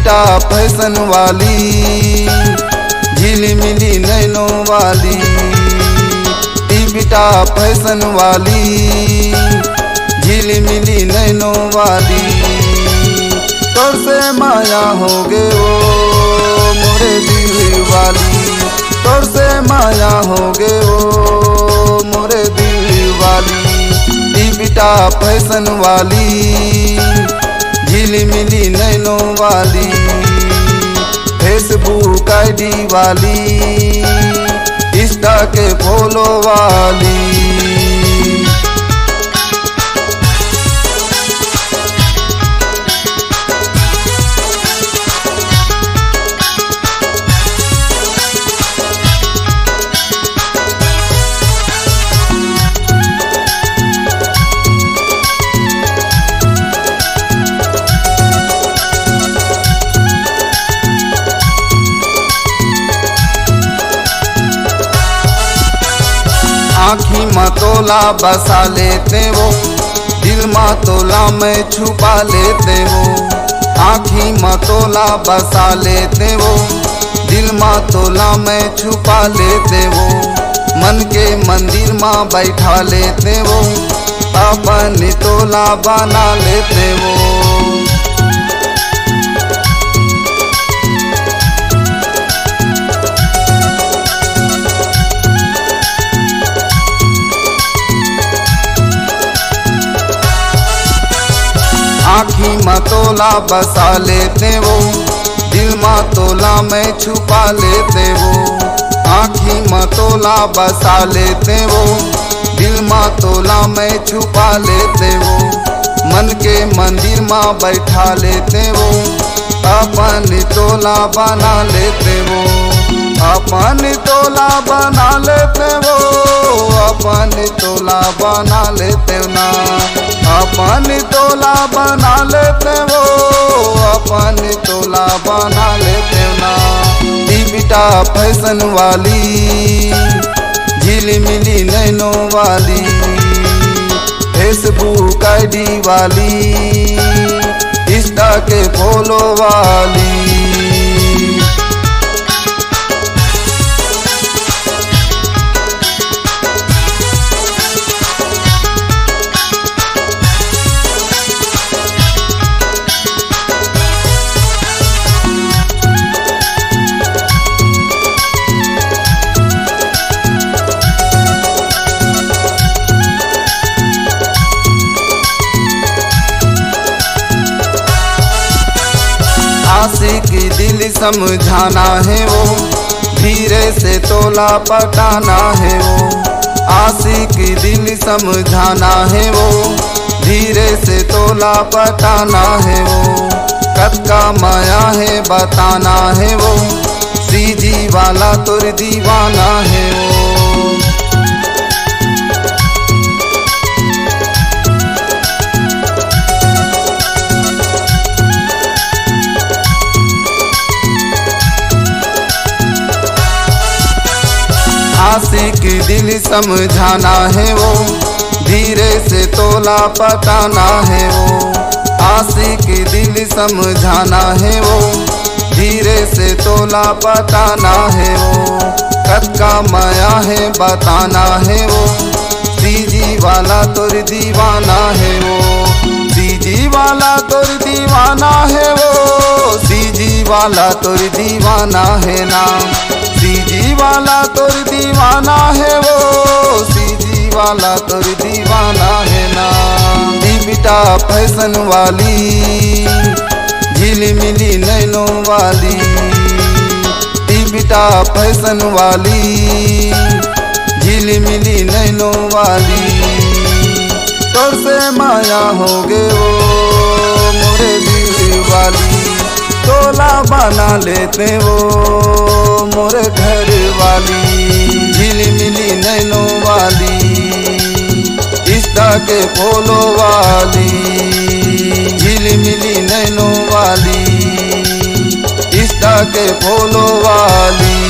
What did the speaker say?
बिटा फैशन वाली, झिलमिली नैनों वाली, बिटा फैशन वाली, झिलमिली नैनों वाली। तोर से माया हो गे वो मोरे दिल वाली, तोर से माया हो गे वो मोरे दिल वाली। बिटा फैशन वाली, झिलमिली नैनों वाली, फेसबुक आईडी वाली, इंस्टा के फॉलो वाली। आँखी में तोला बसा लेते वो, दिल में तोला में छुपा लेते वो। आँखी में तोला बसा लेते वो, दिल में तोला में छुपा लेते वो। मन के मंदिर में बैठा लेते वो, अपन तोला बना लेते वो। आँखी में तोला बसा लेते वो, दिल में तोला में छुपा लेते वो। आँखी में तोला बसा लेते वो, दिल में तोला में छुपा लेते वो। मन के मंदिर में बैठा लेते वो, अपन तोला बना लेते वो। अपन तोला बना लेते वो, अपन तोला बना लेते ना। अपन तोला बना लेते वो, अपन तोला बना लेते ना। बिटा फैशन वाली, झिलमिली नैनों वाली, फेसबुक आईडी वाली, इंस्टा के फॉलो वाली। आशिक दिल समझाना है वो, धीरे से तोला पटाना है वो। आशिक दिल समझाना है वो, धीरे से तोला पटाना है वो। कद का माया है बताना है वो, सीजी वाला तोर दीवाना है वो। आशिक दिल समझाना है वो, धीरे से तोला पटाना है वो। आशिक दिल समझाना है वो, धीरे से तोला पटाना है वो। कद का माया है बताना है वो, सीजी वाला तोर दीवाना है वो। सीजी वाला तोर दीवाना है वो, सीजी वाला तोर दीवाना है ना। सीजी वाला तोर दीवाना है वो, सीजी वाला तोर दीवाना है ना। बिटा फैशन वाली, झिलमिली नैनों वाली, बिटा फैशन वाली, झिलमिली नैनों वाली। तोर से माया हो गे वो मोरे दिल वाली, तोला बना लेते वो मोरे घर वाली। झिलमिली नैनों वाली, इंस्टा के फॉलो वाली। झिलमिली नैनों वाली, इंस्टा के फॉलो वाली।